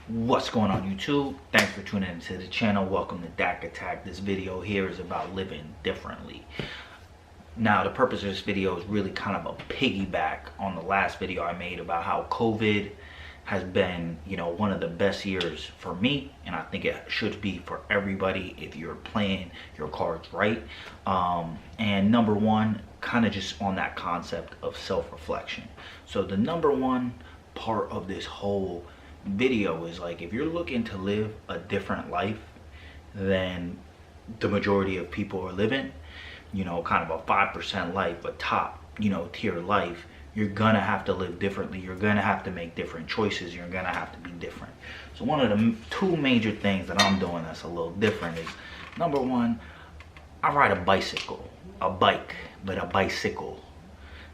What's going on YouTube? Thanks for tuning into the channel. Welcome to Dak Attack. This video here is about living differently. Now the purpose of this video is really kind of a piggyback on the last video I made about how COVID has been, one of the best years for me, and I think it should be for everybody if you're playing your cards right. And number one, kind of just on that concept of self-reflection. So the number one part of this whole video is like, if you're looking to live a different life than the majority of people are living, kind of a 5% life, a top tier life, you're gonna have to live differently. You're gonna have to make different choices. You're gonna have to be different. So one of the two major things that I'm doing that's a little different is, number one, I ride a bicycle, a bike, but a bicycle,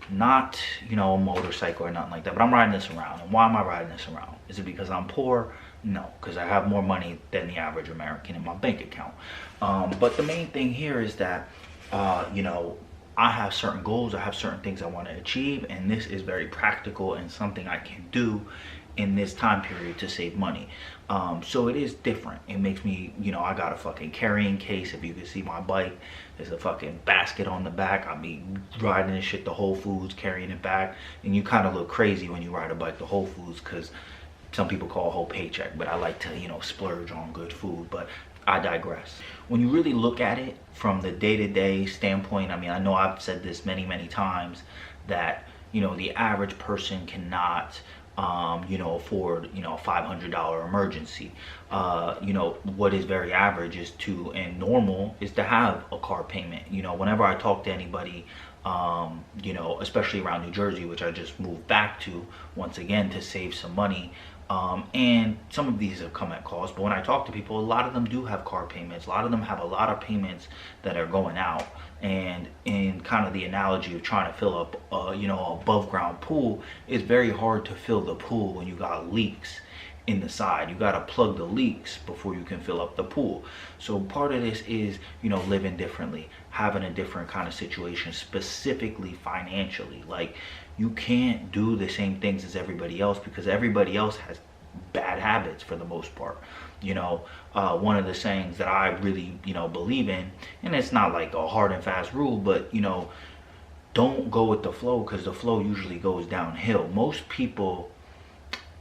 not a motorcycle or nothing like that, but I'm riding this around. And why am I riding this around? Is it because I'm poor? No, because I have more money than the average American in my bank account. But the main thing here is that I have certain goals, I have certain things I want to achieve, and this is very practical and something I can do in this time period to save money. So it is different. It makes me, I got a fucking carrying case. If you can see my bike, there's a fucking basket on the back. I'll be riding this shit to Whole Foods, carrying it back, and you kind of look crazy when you ride a bike to Whole Foods, because some people call a whole paycheck, but I like to, splurge on good food. But I digress. When you really look at it from the day-to-day standpoint, I know I've said this many times, that the average person cannot afford a $500 emergency. What is very average is and normal is to have a car payment. Whenever I talk to anybody, especially around New Jersey, which I just moved back to once again to save some money, and some of these have come at cost, but when I talk to people, a lot of them do have car payments. A lot of them have a lot of payments that are going out. And in kind of the analogy of trying to fill up above ground pool, it's very hard to fill the pool when you got leaks in the side. You got to plug the leaks before you can fill up the pool. So part of this is living differently, having a different kind of situation, specifically financially. Like, you can't do the same things as everybody else, because everybody else has bad habits for the most part. One of the sayings that I really believe in, and it's not like a hard and fast rule, but don't go with the flow, because the flow usually goes downhill. Most people,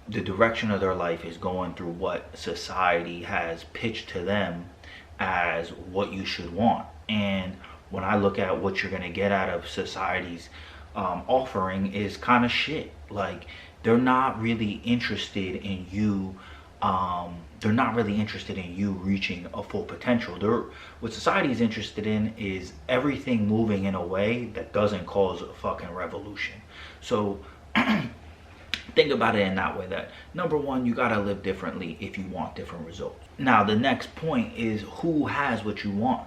the direction of their life is going through what society has pitched to them as what you should want. And when I look at what you're going to get out of society's offering, is kind of shit. Like, they're not really interested in you. They're not really interested in you reaching a full potential. What society is interested in is everything moving in a way that doesn't cause a fucking revolution. So think about it in that way, that number one, you gotta live differently if you want different results. Now the next point is, who has what you want?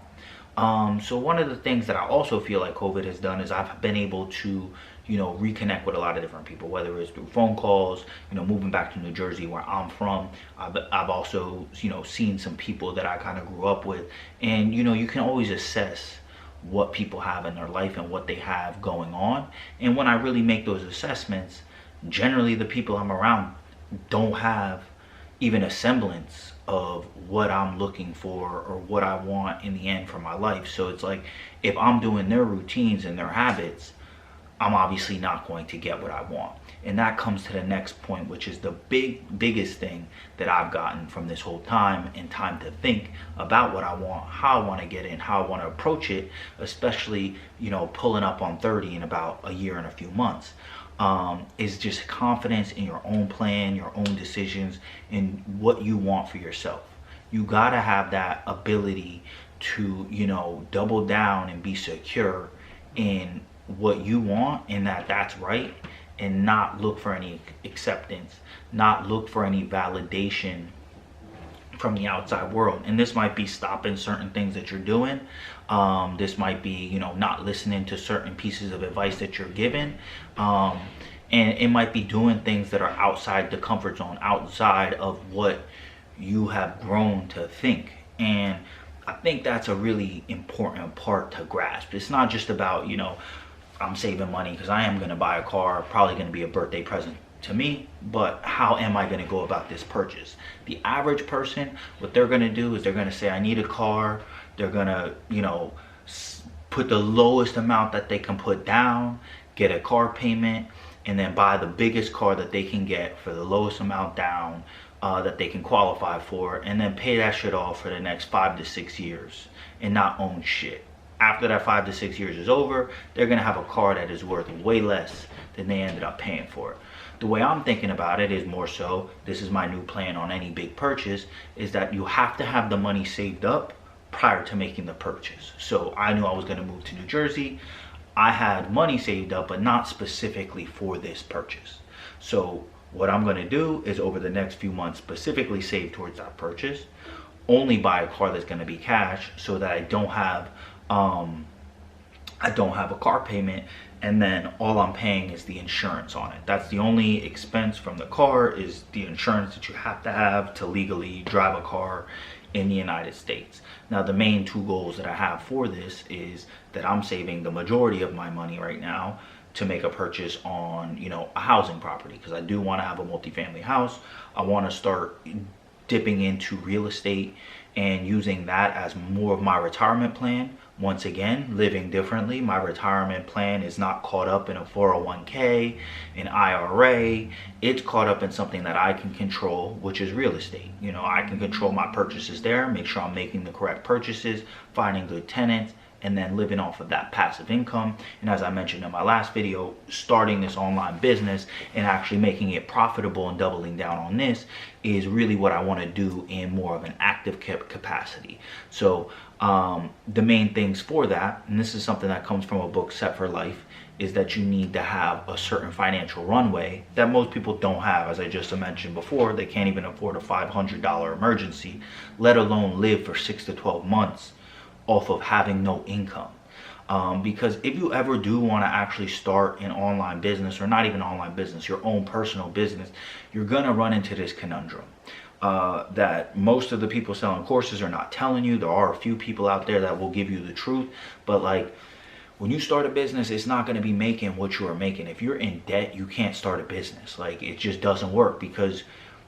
So one of the things that I also feel like COVID has done is I've been able to reconnect with a lot of different people, whether it's through phone calls, moving back to New Jersey where I'm from. I've also seen some people that I kind of grew up with, and you can always assess what people have in their life and what they have going on. And when I really make those assessments, generally the people I'm around don't have even a semblance of what I'm looking for or what I want in the end for my life. So it's like, if I'm doing their routines and their habits, I'm obviously not going to get what I want. And that comes to the next point, which is the biggest thing that I've gotten from this whole time, and time to think about what I want, how I want to get in, how I want to approach it, especially pulling up on 30 in about a year and a few months. Is just confidence in your own plan, your own decisions, and what you want for yourself. You gotta have that ability to double down and be secure in what you want, and that's right, and not look for any acceptance, not look for any validation from the outside world. And this might be stopping certain things that you're doing. This might be not listening to certain pieces of advice that you're given, and it might be doing things that are outside the comfort zone, outside of what you have grown to think. And I think that's a really important part to grasp. It's not just about I'm saving money because I am going to buy a car, probably going to be a birthday present to me, but how am I going to go about this purchase? The average person, what they're going to do is they're going to say, I need a car. They're going to, put the lowest amount that they can put down, get a car payment, and then buy the biggest car that they can get for the lowest amount down that they can qualify for, and then pay that shit off for the next 5 to 6 years and not own shit. After that 5 to 6 years is over, they're gonna have a car that is worth way less than they ended up paying for it. The way I'm thinking about it is more so, this is my new plan on any big purchase, is that you have to have the money saved up prior to making the purchase. So I knew I was gonna move to New Jersey. I had money saved up, but not specifically for this purchase. So what I'm gonna do is over the next few months specifically save towards that purchase, only buy a car that's gonna be cash so that I don't have a car payment, and then all I'm paying is the insurance on it. That's the only expense from the car, is the insurance that you have to legally drive a car in the United States. Now the main two goals that I have for this is that I'm saving the majority of my money right now to make a purchase on, a housing property, because I do want to have a multifamily house. I want to start dipping into real estate and using that as more of my retirement plan. Once again, living differently. My retirement plan is not caught up in a 401k, an IRA. It's caught up in something that I can control, which is real estate. I can control my purchases there, make sure I'm making the correct purchases, finding good tenants, and then living off of that passive income. And as I mentioned in my last video, starting this online business and actually making it profitable and doubling down on this is really what I want to do in more of an active capacity. So the main things for that, and this is something that comes from a book, Set for Life, is that you need to have a certain financial runway that most people don't have. As I just mentioned before, they can't even afford a $500 emergency, let alone live for 6 to 12 months off of having no income. Because if you ever do want to actually start an online business, or not even online business, your own personal business, you're going to run into this conundrum that most of the people selling courses are not telling you. There are a few people out there that will give you the truth, but like, when you start a business, it's not going to be making what you are making. If you're in debt, you can't start a business. Like, it just doesn't work, because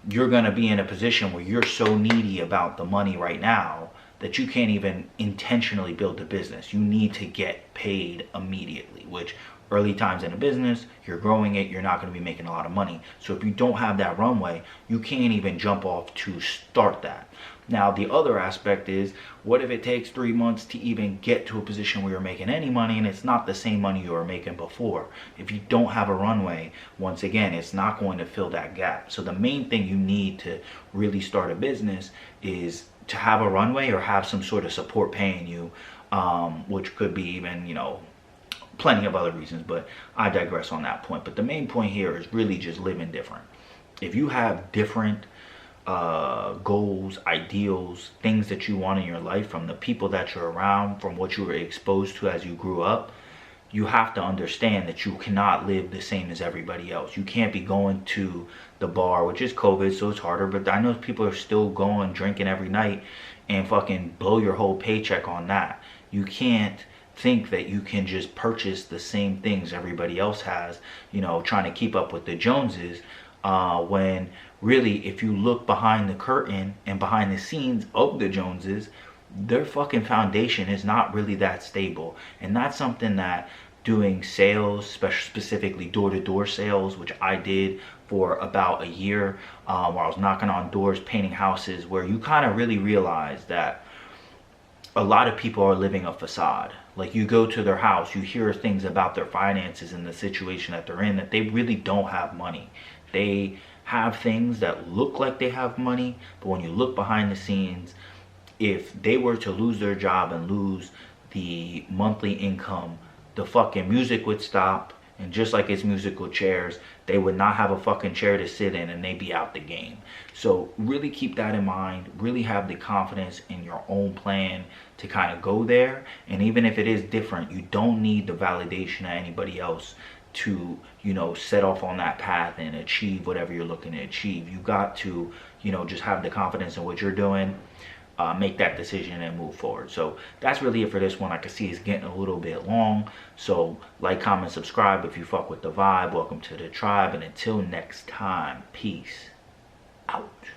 you're going to be in a position where you're so needy about the money right now that you can't even intentionally build a business. You need to get paid immediately, which early times in a business, you're growing it, you're not going to be making a lot of money. So if you don't have that runway, you can't even jump off to start that. Now, the other aspect is, what if it takes 3 months to even get to a position where you're making any money and it's not the same money you were making before? If you don't have a runway, once again, it's not going to fill that gap. So the main thing you need to really start a business is to have a runway or have some sort of support paying you, which could be even, plenty of other reasons, but I digress on that point. But the main point here is really just living different. If you have different goals, ideals, things that you want in your life from the people that you're around, from what you were exposed to as you grew up, you have to understand that you cannot live the same as everybody else. You can't be going to the bar, which is COVID, so it's harder, but I know people are still going drinking every night and fucking blow your whole paycheck on that. You can't think that you can just purchase the same things everybody else has, trying to keep up with the Joneses, when really, if you look behind the curtain and behind the scenes of the Joneses, their fucking foundation is not really that stable. And that's something that doing sales, specifically door-to-door sales, which I did for about a year, where I was knocking on doors, painting houses, where you kind of really realize that a lot of people are living a facade. Like, you go to their house, you hear things about their finances and the situation that they're in, that they really don't have money. They have things that look like they have money, but when you look behind the scenes, if they were to lose their job and lose the monthly income, the fucking music would stop, and just like it's musical chairs, they would not have a fucking chair to sit in and they'd be out the game. So really keep that in mind. Really have the confidence in your own plan to kind of go there. And even if it is different, you don't need the validation of anybody else to, set off on that path and achieve whatever you're looking to achieve. You got to, just have the confidence in what you're doing. make that decision and move forward. So that's really it for this one. I can see it's getting a little bit long. So like, comment, subscribe if you fuck with the vibe. Welcome to the tribe. And until next time, peace out.